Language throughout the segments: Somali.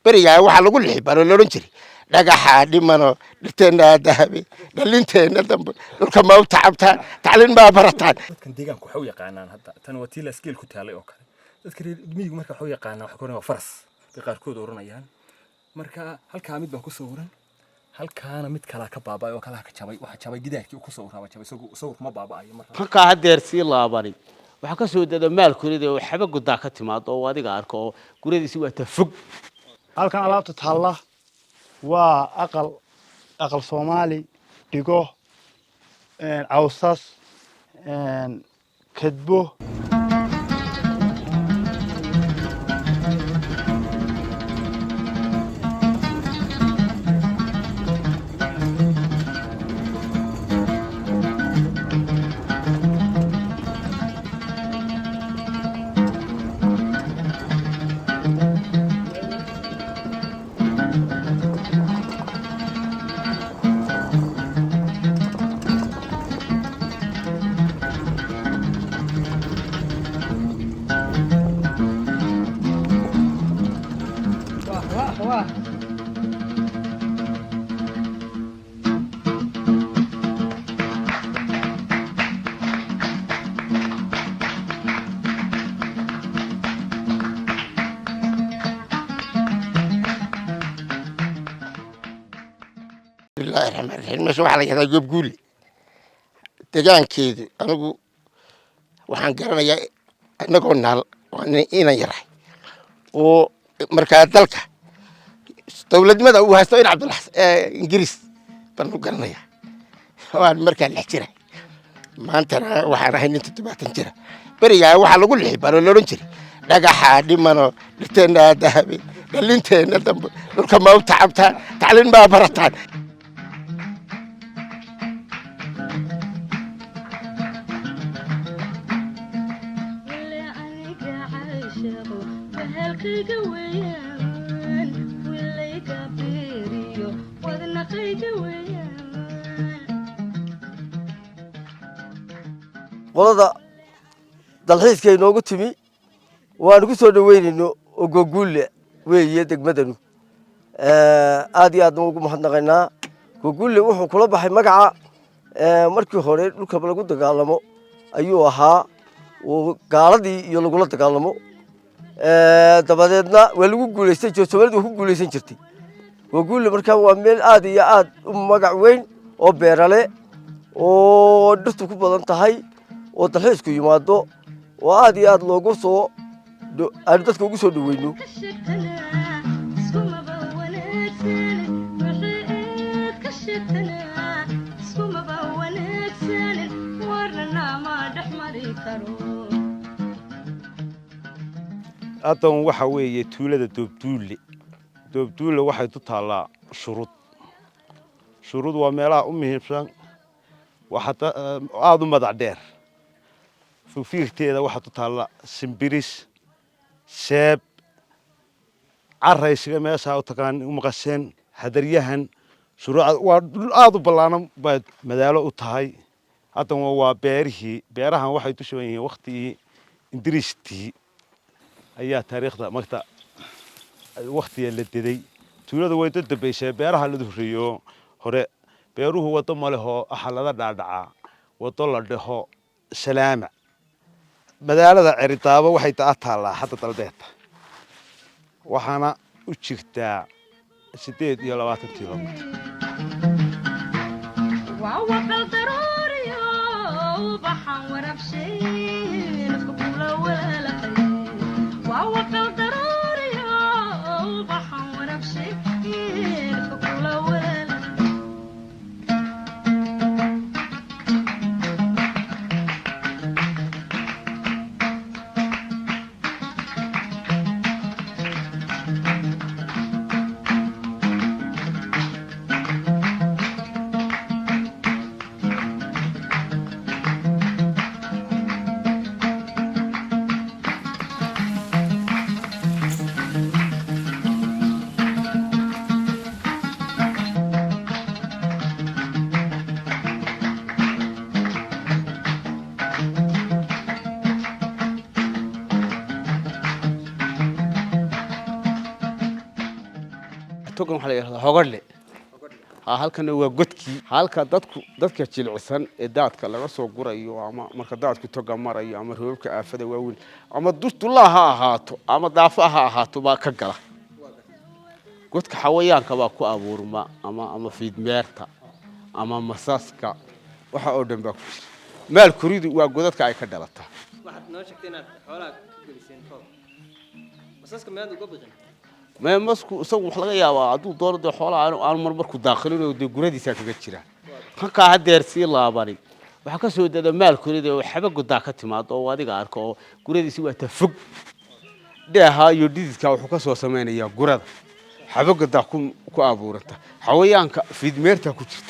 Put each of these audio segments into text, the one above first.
berigaa waxaa lagu lixibaro loodhan jiray dhagaxa dhimano dhirteenna dahabi dhalinteenna dambe dhulka ma u tacabtaan tacliin baa barataan dadkan deegaanku waxa u yaqaanaan hadda tan waa tii la skill ku taalay oo kale dadka reer miyigu marka waxa u yaqaanaan waxa koonay waa faras qaarkood oranayaan marka halka mid baa ku sawiran halkaana mid kala ka baabay oo kala ka jabay waxa jabay gidaarkii ku sawiraba jabay sawir ma baabaayo marka halka hadeer si laabani waxa ka soo dada maal kurida oo xaba gudaa ka timaado oo adiga arko guridiisi waa tafug halkan alaabta taalla waa aqal Soomaali dhigo cawsas kadbo الله الرحمن الرحيم ما شو على هذا جوب قولي deegaankeedu anigu waxaan garanayaa anagoo naal inaan yaray oo markaa dalka dawladnimada uu haysto in Cabdullah Ingiriis baan u garanayaa waan markaa la jiray maantana waxaan ahay nin 70 jira berigaa waxaa lagu lixibaro loodhan jiray dhagaxa dhimano dhirteenna dahabi dhalinteenna dambe dhulka ma u tacabtaan tacliin baa barataan qolada dalxiiska inoogu timi waan ku soo dhaweynayno oo goguule weeye degmadanu aad iyo aad ugu mahadnaqaynaa goguule wuxuu kula baxay magaca markii hore dhulka lagu dagaalamo ayuu ahaa oo gaaladii iyo lagula dagaalamo dabadeedna waa lagu guuleystay Soomaalidu ku guuleysan jirtay goguule markaa waa meel aad iyo aad u magac weyn oo beerale oo dhirtu ku badan tahay oo dalxiisku yimaado oo aad iyo aad loogu soo aan dadka ugu soo dhaweyno adan waxa weeye tuulada doobduule waxay ku taalaa shuruud waa meelaha u muhiimsan waxa aad u madax dheer fiirteeda waxa ku taala simbiris seeb caraysiga meesha u taqaan u maqasheen hadaryahan shuruuc waa aad u ballaanan baad madaalo u tahay adan waa beerahan waxay u soo yihiin waqtigii Ingiriistii ayaa taariikhda magta waqtiga la diday tuulada way dadbaysay beeraha la duhriyo hore beeruhu wado maleho xalada dhaadhaca wado la dhaho salaama magaalada Ceritaabo waxay taataalaa hadda dalbeed waxaana u jirtaa 28 kiiloomitir waa waqal daruuriyo baxan warabshay nafku kula walaalay waa waqal daruuriyo baxan warabshay nafku kula walaalay togan waxa la yiraahdaa hogadle halkan waa godkii halka dadka jilicsan ee daadka laga soo gurayo ama marka daadku toga marayo ama roobka aafada waaweyn ama dustulaha ha ahaato ama daafaha ha ahaato baa ka gala godka xawayaanka baa ku abuurma ama fiidmeerta ama masaska waxa oo dhan baa ku jira maal kuridu waa godadka ay ka dhalataa waxaad noo sheegtay inaad xoolaha ku geliseen toob masaska meed uga baqin ما مسكو سووا حلقة يا وادو دور ده حولا أنا مربركو داخلين ودي جردي ساكت كتيرة خنك هدير سي الله باري وحكى سود ده مال كوريده وحبك قداكت ما تو وادي قاركو جردي سوى تفق ده ها يديد كاو حكى سوى سمين يا جرد حبك قداكم كأبورته حويان في دميرته كتير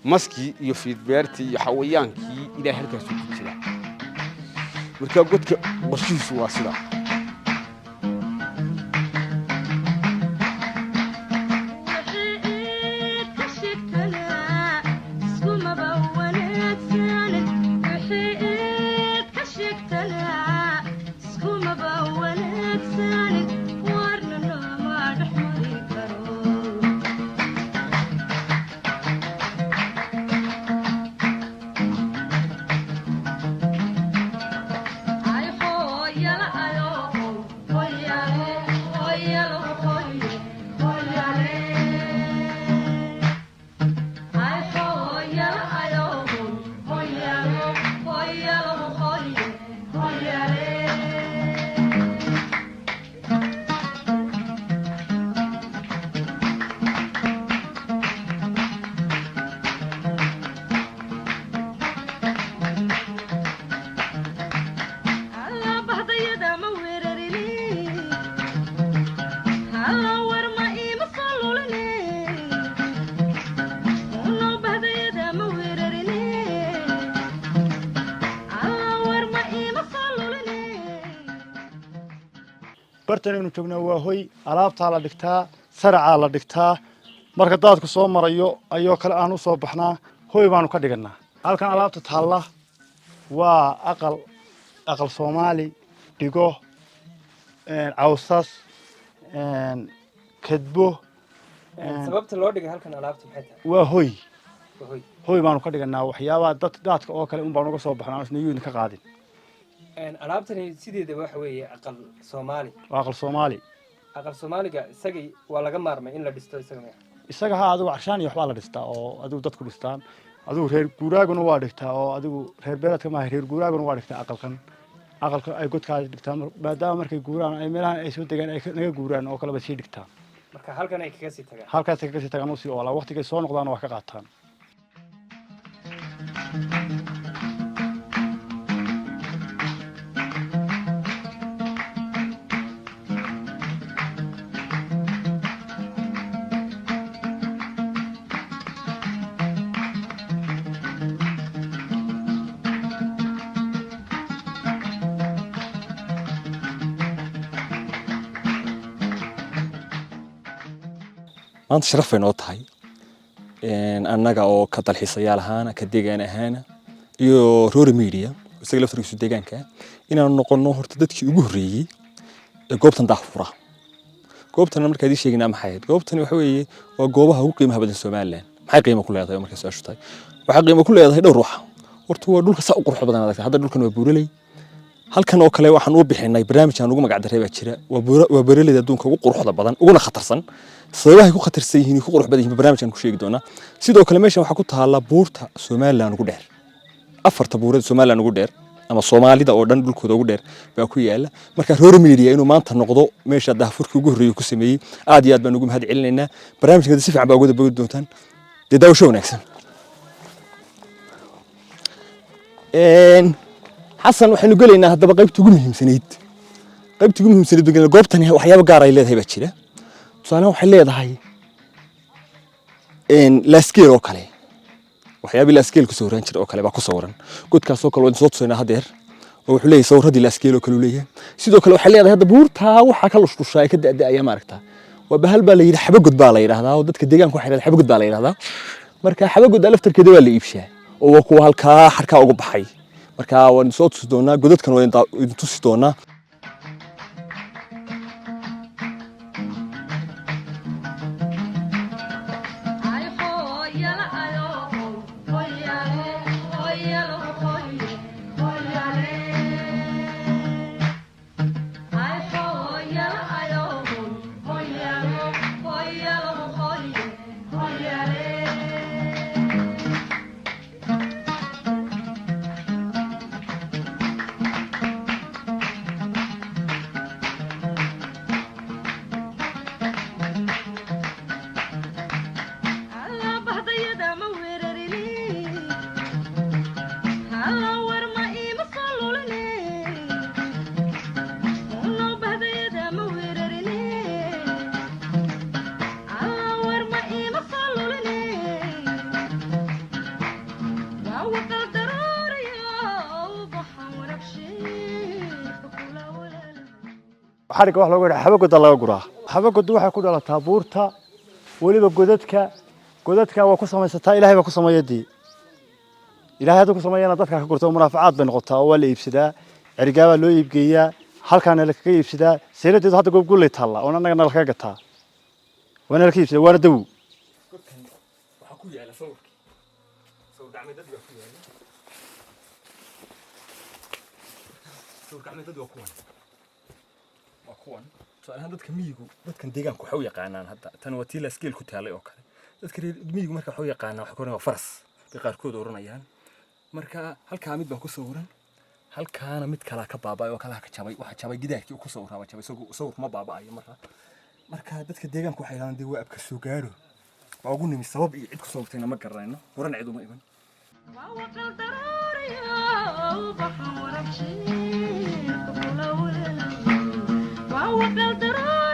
مسكي يفيد بيرتي حويان كي إلى هالك سوى كتير مركب قدك بشوف واسلا bartan inuu joogno waa hoy alaabta la dhigtaa sarca la dhigtaa marka daadku soo marayo ayoo kale aan u soo baxnaa hoy baanu ka dhiganaa halkan alaabta taalla waa aqal Soomaali dhigo cawsas kadbo sababta loo dhigay halkan alaabta maxay tahay waa hoy hoy baanu ka dhiganaa waxyaabaha daadka oo kale baan uga soo baxnaa isna yuudin ka qaadin alaabtani sideeda waxa weeye aqal Soomaali aqal Soomaaliga isagii waa laga maarmay in la dhisto isaga ha adigu carshaan iyo waxba la dhistaa oo adigu dadku dhistaan adigu reer guuraaguna waa dhigtaa oo adigu reer beeradka ma reer guuraaguna waa dhigtaa aqalka ay godka dhigtaan maadaama markay guuraan ay meelahan ay soo degaan ay naga guuraan oo kale ba sii dhigtaan marka halkan ay kaga sii tagaan halkaas ay kaga sii tagaan oo si oo waqtiga soo noqdaan waa ka qaataan maanta sharaf ay noo tahay annaga oo ka dalxiisayaal ahaan ka deegaan ahaan iyo Rory Media isaga laftigiisu deegaanka inaan noqono horta dadkii ugu horeeyay ee goobtan daahfura goobtan marka ay sheegnaa maxay goobtan waxa weeye waa goobaha ugu qiimaha badan Soomaaliland maxay qiimo ku leedahay marka soo shutay waxa qiimo ku leedahay dhowr wax horta waa dhulka saa u qurux badan hadda dhulkan waa buuraley halkan oo kale waxaan u bixinay barnaamij aan ugu magac daray baa jira waa beeraleyda adduunka ugu quruxda badan uguna khatarsan sababaha ku khatarsan yihiin ku qurux badan yihiin barnaamijkan ku sheegi doona sidoo kale meeshan waxa ku taala buurta Soomaaliland ugu dheer afarta buurada Soomaaliland ugu dheer ama Soomaalida oo dhan dhulkooda ugu dheer baa ku yaala marka Rory Media inuu maanta noqdo meesha daahfurkii ugu horeeyay ku sameeyay aad iyo aad baan ugu mahad celinaynaa barnaamijkan si fiican baa uga dabagi doontaan daawasho wanaagsan حسن وحنا قلنا هذا بقى بتقولهم سنيد قيب تقولهم سنيد قلنا قوبتني وحياة قارة اللي هي بتشيله صانع وحلي هذا هاي إن لاسكير أوكله وحياة بالاسكيل كسوران شر أوكله بقى كسوران قلت كسوكل ونصوت سنة هدير وحلي صور هذه الاسكيل وكلوا ليه سيدو كلو حلي هذا بورتها وحكلوش كشاي كده أدي أيام ماركتها وبهالبالي يحب قد بالي هذا ودت كديجان كل حاجة يحب قد بالي هذا مركا حب قد ألفتر كده ولا يبشة وقوه هالكا حركة أوجب حي marka waan soo tusi doonaa godadkan oo inta tusi doonaa xariga wax looga xaba goda laga guraa xaba godu waxa ku dhalataa buurta waliba godadka waa ku samaysataa ilaahay baa ku sameeyay ilaahay haduu ku sameeyana dadka ka gurto munaafacaad bay noqotaa oo la iibsadaa cirgaaba loo iibgeeyaa halkaana la kaga iibsadaa seeladeedu hadda goob guulay taala oo anaga nala kaga gataa wana la iibsadaa waana daw waxa ku yaala sawirkii sawir gacmeed dad ku yaala sawir gacmeed dad waa kuwan su'aalahan dadka miyigu dadkan deegaanku waxa u yaqaanaan hadda tan waa tii la skill ku taalay oo kale dadka miyigu marka waxa u yaqaanaan waxa koonay waa faras bay qaarkood oranayaan marka halka mid baan ku sawiran halkaana mid kala ka baabay oo kala ka jabay waxa jabay gidaarkii ku sawiraba jabay sawir ma baabaayo marka dadka deegaanku waxay yiraahdaan waa abka soo gaaro waa ugu nimi sabab iyo cid ku sawirtayna ma garanayno horan cid uma iman ووقل ضروري وبحر وربشي وقل ضروري